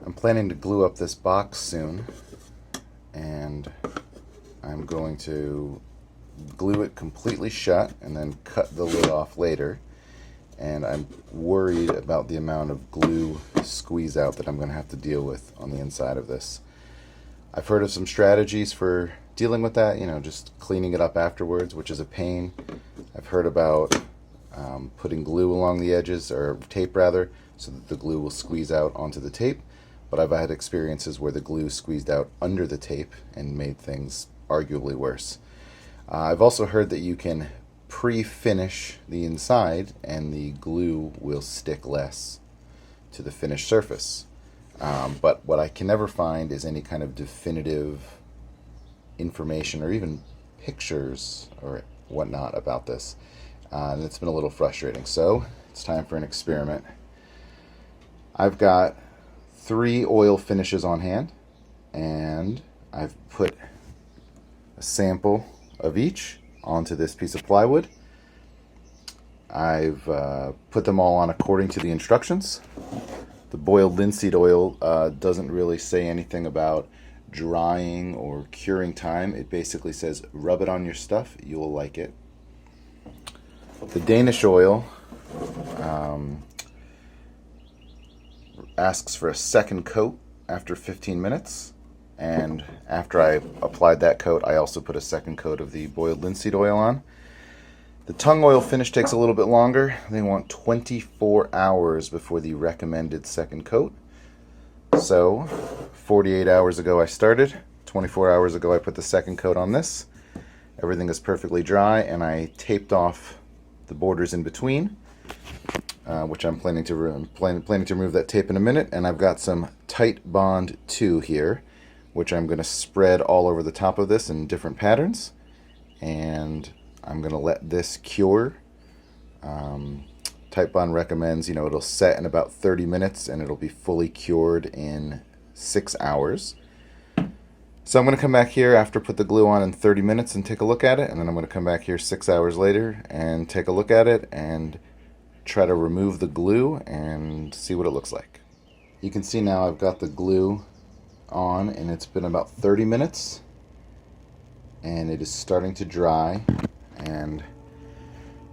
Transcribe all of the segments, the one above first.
I'm planning to glue up this box soon, and I'm going to glue it completely shut and then cut the lid off later. And I'm worried about the amount of glue squeeze out that I'm going to have to deal with on the inside of this. I've heard of some strategies for dealing with that, just cleaning it up afterwards, which is a pain. I've heard about putting glue along the edges, or tape rather, so that the glue will squeeze out onto the tape. But I've had experiences where the glue squeezed out under the tape and made things arguably worse. I've also heard that you can pre-finish the inside and the glue will stick less to the finished surface. But what I can never find is any kind of definitive information or even pictures or whatnot about this. And it's been a little frustrating. So it's time for an experiment. I've got 3 oil finishes on hand, and I've put a sample of each onto this piece of plywood. I've put them all on according to the instructions. The boiled linseed oil doesn't really say anything about drying or curing time. It basically says rub it on your stuff, you will like it. The Danish oil asks for a second coat after 15 minutes. And after I applied that coat, I also put a second coat of the boiled linseed oil on. The tung oil finish takes a little bit longer. They want 24 hours before the recommended second coat. So 48 hours ago I started. 24 hours ago I put the second coat on this. Everything is perfectly dry, and I taped off the borders in between, which I'm planning to remove that tape in a minute. And I've got some Tight Bond 2 here, which I'm going to spread all over the top of this in different patterns, and I'm going to let this cure. Tight Bond recommends, it'll set in about 30 minutes and it'll be fully cured in 6 hours. So I'm going to come back here after I put the glue on in 30 minutes and take a look at it, and then I'm going to come back here 6 hours later and take a look at it and try to remove the glue and see what it looks like. You can see now I've got the glue on, and it's been about 30 minutes, and it is starting to dry. And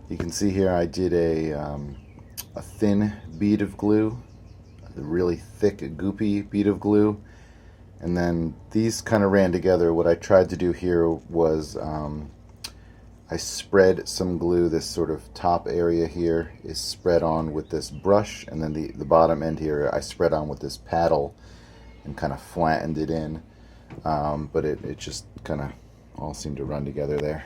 you can see here I did a thin bead of glue, a really thick goopy bead of glue, and then these kind of ran together. What I tried to do here was I spread some glue. This sort of top area here is spread on with this brush, and then the bottom end here I spread on with this paddle and kind of flattened it in, but it just kind of all seemed to run together there.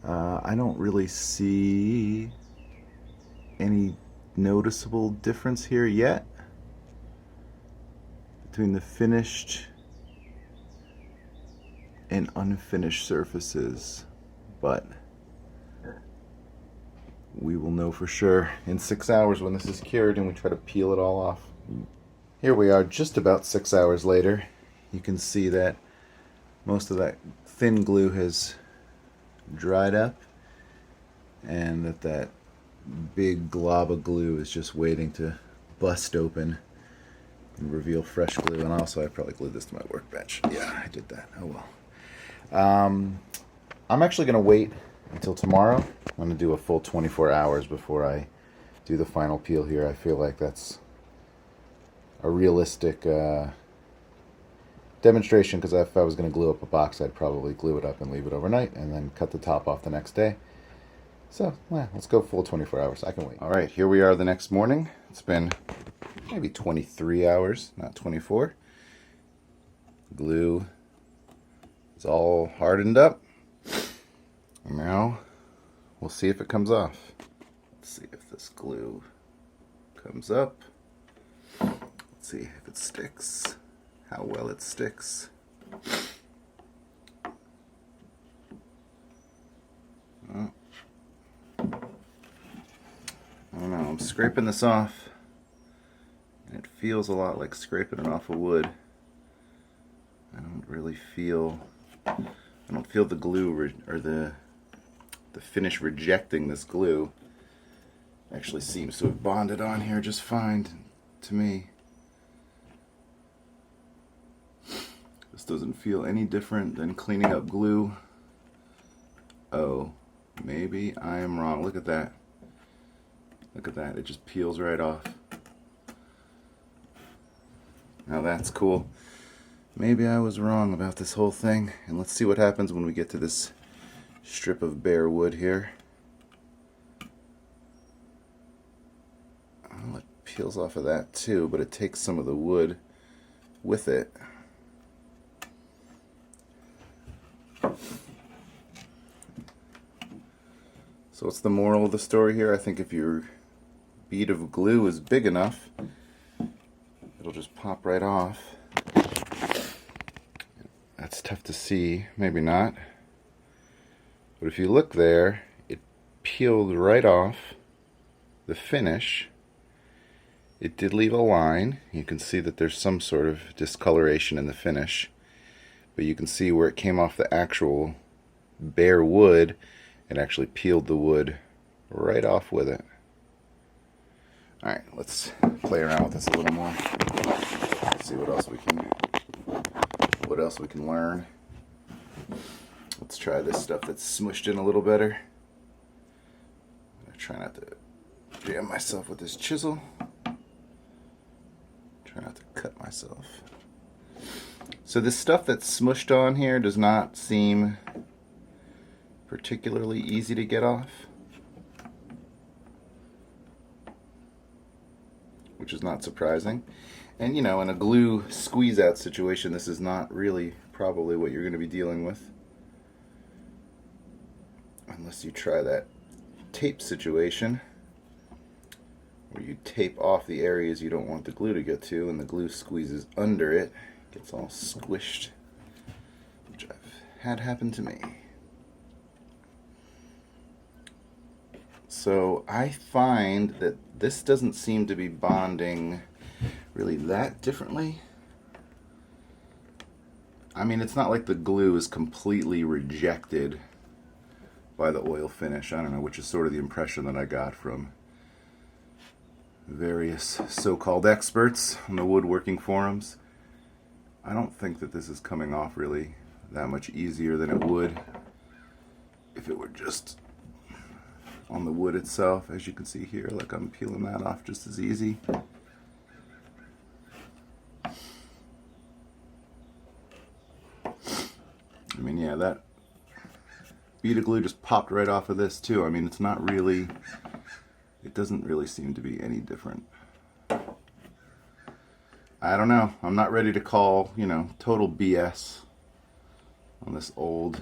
I don't really see any noticeable difference here yet between the finished and unfinished surfaces, but we will know for sure in 6 hours when this is cured and we try to peel it all off. Here we are just about 6 hours later. You can see that most of that thin glue has dried up, and that big glob of glue is just waiting to bust open and reveal fresh glue. And also I probably glued this to my workbench. Yeah, I did that. Oh well. I'm actually going to wait until tomorrow. I'm going to do a full 24 hours before I do the final peel here. I feel like that's a realistic demonstration, because if I was going to glue up a box, I'd probably glue it up and leave it overnight and then cut the top off the next day. So let's go full 24 hours. I can wait. All right, here we are the next morning. It's been maybe 23 hours, not 24. Glue is all hardened up. And now we'll see if it comes off. Let's see if this glue comes up. Let's see if it sticks, how well it sticks. Oh. I don't know, I'm scraping this off, and it feels a lot like scraping it off of wood. I don't feel the glue or the finish rejecting this glue. Actually seems to have bonded on here just fine to me. This doesn't feel any different than cleaning up glue. Oh, maybe I am wrong. Look at that. Look at that. It just peels right off. Now that's cool. Maybe I was wrong about this whole thing. And let's see what happens when we get to this strip of bare wood here. Well, it peels off of that too, but it takes some of the wood with it. So what's the moral of the story here? I think if your bead of glue is big enough, it'll just pop right off. That's tough to see, maybe not. But if you look there, it peeled right off the finish. It did leave a line. You can see that there's some sort of discoloration in the finish. But you can see where it came off the actual bare wood, it actually peeled the wood right off with it. Alright, let's play around with this a little more. Let's see what else we can learn. Let's try this stuff that's smushed in a little better. I'm gonna try not to jam myself with this chisel. Try not to cut myself. So this stuff that's smushed on here does not seem particularly easy to get off, which is not surprising. And you know, in a glue squeeze out situation, this is not really probably what you're going to be dealing with, unless you try that tape situation where you tape off the areas you don't want the glue to get to, and the glue squeezes under it, gets all squished, which I've had happen to me. So I find that this doesn't seem to be bonding really that differently. I mean, it's not like the glue is completely rejected by the oil finish. I don't know, which is sort of the impression that I got from various so-called experts on the woodworking forums. I don't think that this is coming off really that much easier than it would if it were just on the wood itself. As you can see here, like I'm peeling that off just as easy. I mean, yeah, that bead of glue just popped right off of this too. I mean, it's not really, it doesn't really seem to be any different. I don't know. I'm not ready to call, you know, total BS on this old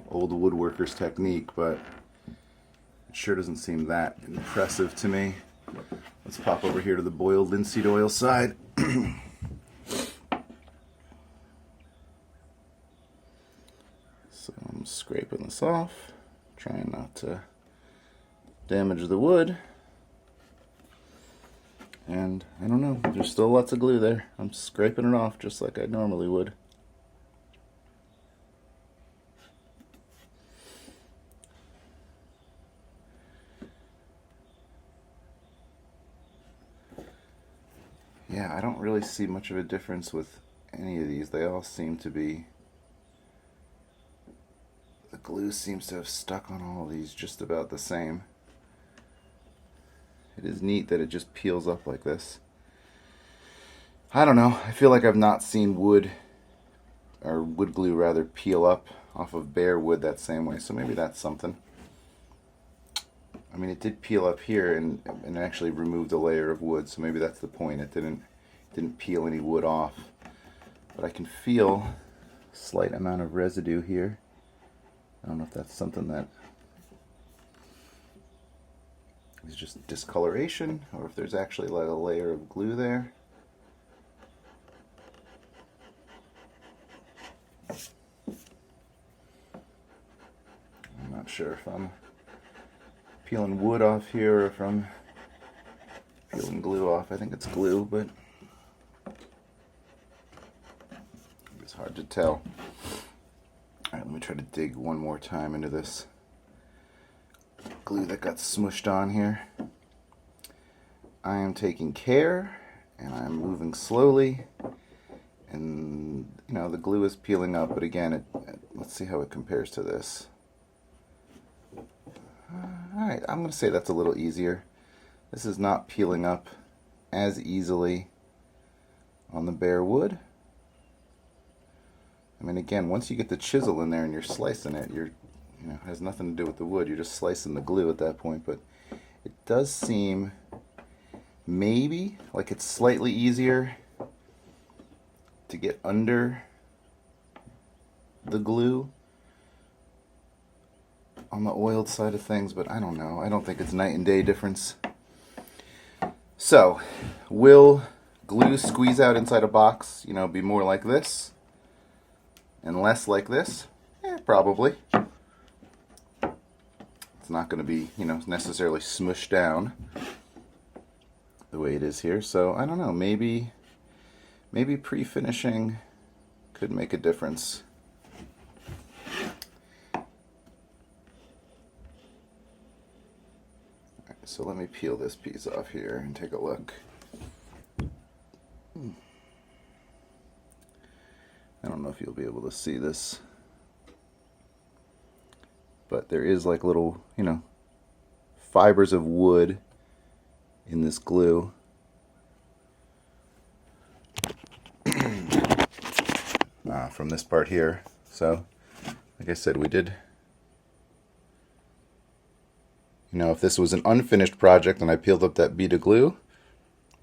woodworker's technique, but it sure doesn't seem that impressive to me. Let's pop over here to the boiled linseed oil side. So I'm scraping this off, trying not to damage the wood. And I don't know, there's still lots of glue there. I'm scraping it off just like I normally would. Yeah, I don't really see much of a difference with any of these. They all seem to be, the glue seems to have stuck on all of these just about the same. It is neat that it just peels up like this. I don't know, I feel like I've not seen wood, or wood glue rather, peel up off of bare wood that same way, so maybe that's something. I mean, it did peel up here and actually removed a layer of wood, so maybe that's the point. It didn't peel any wood off. But I can feel a slight amount of residue here. I don't know if that's something that is just discoloration, or if there's actually like a layer of glue there. I'm not sure if I'm peeling wood off here or if I'm peeling glue off. I think it's glue, but it's hard to tell. Alright, let me try to dig one more time into this glue that got smushed on here. I am taking care and I'm moving slowly, And, you know, the glue is peeling up, but again, let's see how it compares to this. Alright, I'm going to say that's a little easier. This is not peeling up as easily on the bare wood. I mean, again, once you get the chisel in there and you're slicing it, it has nothing to do with the wood. You're just slicing the glue at that point. But it does seem maybe like it's slightly easier to get under the glue on the oiled side of things, but I don't know. I don't think it's night and day difference. So, will glue squeeze out inside a box, be more like this and less like this? Probably. It's not going to be, necessarily smushed down the way it is here. So, I don't know. Maybe pre-finishing could make a difference. So let me peel this piece off here and take a look. I don't know if you'll be able to see this, but there is like little, fibers of wood in this glue. From this part here. So, like I said, we did. If this was an unfinished project and I peeled up that bead of glue,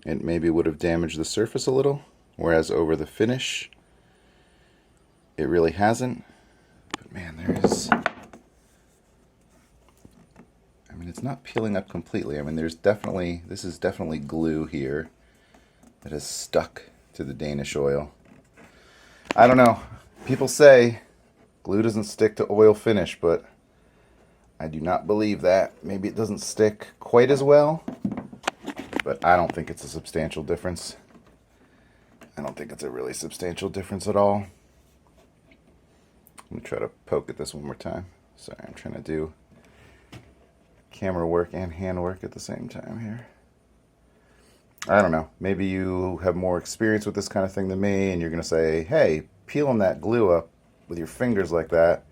it maybe would have damaged the surface a little, whereas over the finish, it really hasn't. But man, it's not peeling up completely. This is definitely glue here that has stuck to the Danish oil. I don't know. People say glue doesn't stick to oil finish, but I do not believe that. Maybe it doesn't stick quite as well, but I don't think it's a substantial difference. I don't think it's a really substantial difference at all. Let me try to poke at this one more time. Sorry, I'm trying to do camera work and hand work at the same time here. I don't know. Maybe you have more experience with this kind of thing than me, and you're going to say, hey, peeling that glue up with your fingers like that,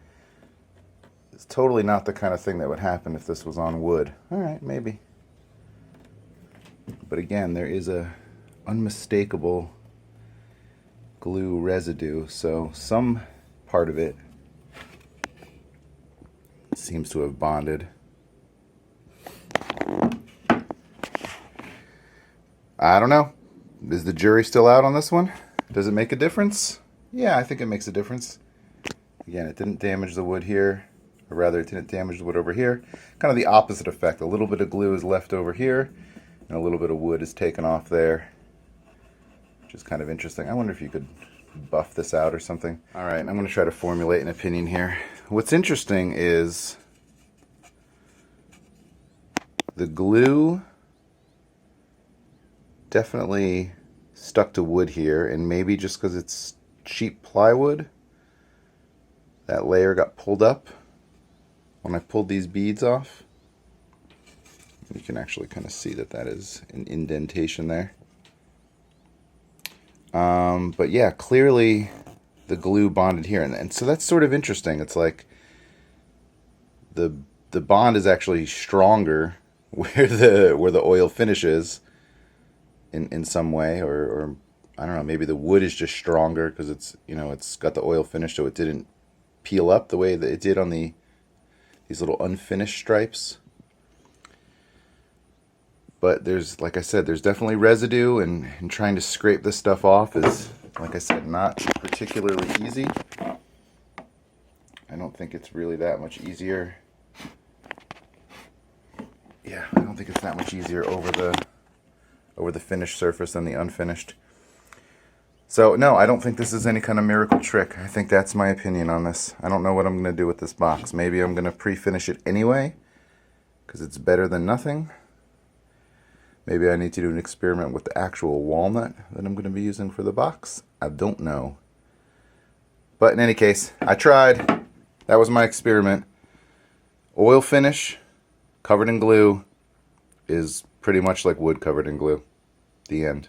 it's totally not the kind of thing that would happen if this was on wood. All right, maybe. But again, there is a unmistakable glue residue, so some part of it seems to have bonded. I don't know. Is the jury still out on this one? Does it make a difference? Yeah, I think it makes a difference. Again, it didn't damage the wood here. Or rather, it didn't damage the wood over here. Kind of the opposite effect. A little bit of glue is left over here, and a little bit of wood is taken off there, which is kind of interesting. I wonder if you could buff this out or something. All right, I'm going to try to formulate an opinion here. What's interesting is the glue definitely stuck to wood here, and maybe just because it's cheap plywood, that layer got pulled up. When I pulled these beads off, you can actually kind of see that is an indentation there. But yeah, clearly the glue bonded here, and so that's sort of interesting. It's like the bond is actually stronger where the oil finishes in some way, or I don't know, maybe the wood is just stronger because it's got the oil finish, so it didn't peel up the way that it did on these little unfinished stripes. But like I said, there's definitely residue, and trying to scrape this stuff off is, like I said, not particularly easy. I don't think it's really that much easier. Yeah, I don't think it's that much easier over the finished surface than the unfinished. So no, I don't think this is any kind of miracle trick. I think that's my opinion on this. I don't know what I'm going to do with this box. Maybe I'm going to pre-finish it anyway, because it's better than nothing. Maybe I need to do an experiment with the actual walnut that I'm going to be using for the box. I don't know. But in any case, I tried. That was my experiment. Oil finish covered in glue is pretty much like wood covered in glue. The end.